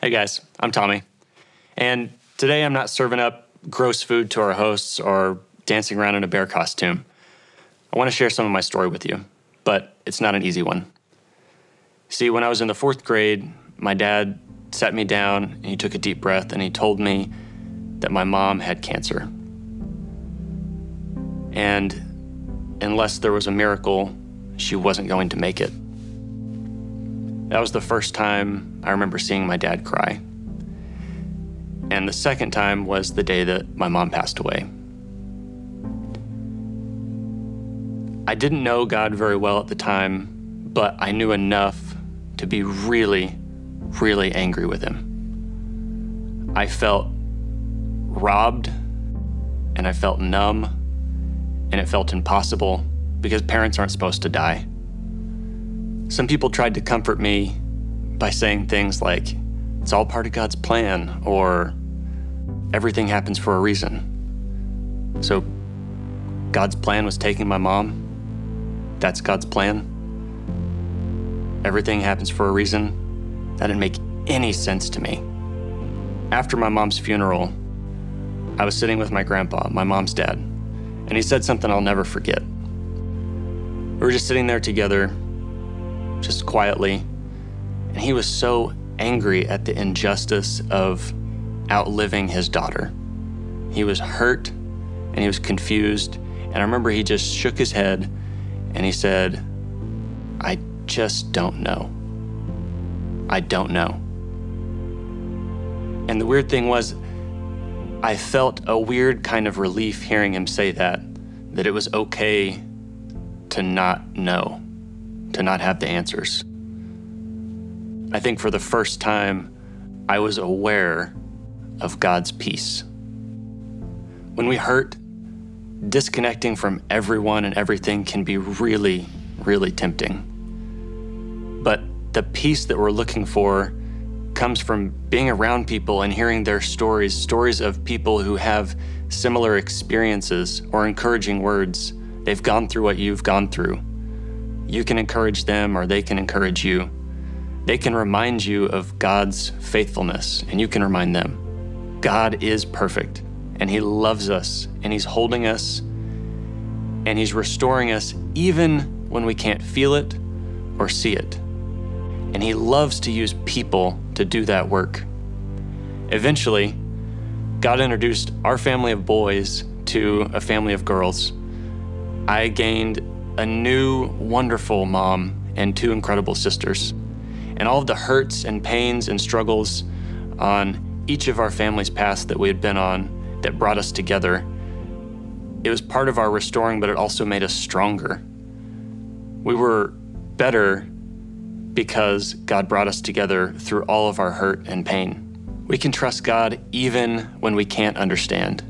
Hey guys, I'm Tommy. And today I'm not serving up gross food to our hosts or dancing around in a bear costume. I want to share some of my story with you, but it's not an easy one. See, when I was in the 4th grade, my dad sat me down and he took a deep breath and he told me that my mom had cancer. And unless there was a miracle, she wasn't going to make it. That was the first time I remember seeing my dad cry. And the second time was the day that my mom passed away. I didn't know God very well at the time, but I knew enough to be really, really angry with him. I felt robbed, and I felt numb, and it felt impossible because parents aren't supposed to die. Some people tried to comfort me by saying things like, it's all part of God's plan, or everything happens for a reason. So God's plan was taking my mom. That's God's plan. Everything happens for a reason. That didn't make any sense to me. After my mom's funeral, I was sitting with my grandpa, my mom's dad, and he said something I'll never forget. We were just sitting there together, just quietly, and he was so angry at the injustice of outliving his daughter. He was hurt and he was confused, and I remember he just shook his head and he said, I just don't know. I don't know. And the weird thing was, I felt a weird kind of relief hearing him say that it was okay to not know, to not have the answers. I think for the first time, I was aware of God's peace. When we hurt, disconnecting from everyone and everything can be really, really tempting. But the peace that we're looking for comes from being around people and hearing their stories of people who have similar experiences or encouraging words. They've gone through what you've gone through. You can encourage them or they can encourage you. They can remind you of God's faithfulness and you can remind them. God is perfect and he loves us and he's holding us and he's restoring us even when we can't feel it or see it. And he loves to use people to do that work. Eventually, God introduced our family of boys to a family of girls. I gained a new, wonderful mom and 2 incredible sisters. And all of the hurts and pains and struggles on each of our family's paths that we had been on that brought us together, it was part of our restoring, but it also made us stronger. We were better because God brought us together through all of our hurt and pain. We can trust God even when we can't understand.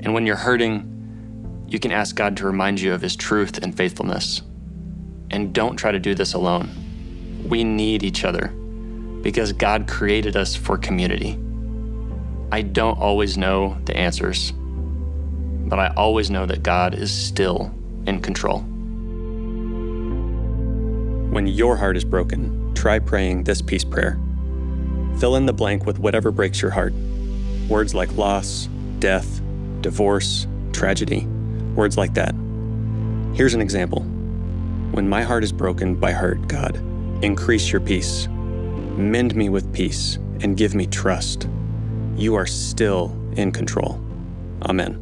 And when you're hurting, you can ask God to remind you of his truth and faithfulness. And don't try to do this alone. We need each other because God created us for community. I don't always know the answers, but I always know that God is still in control. When your heart is broken, try praying this peace prayer. Fill in the blank with whatever breaks your heart. Words like loss, death, divorce, tragedy, words like that. Here's an example. When my heart is broken by hurt, God, increase your peace. Mend me with peace and give me trust. You are still in control. Amen.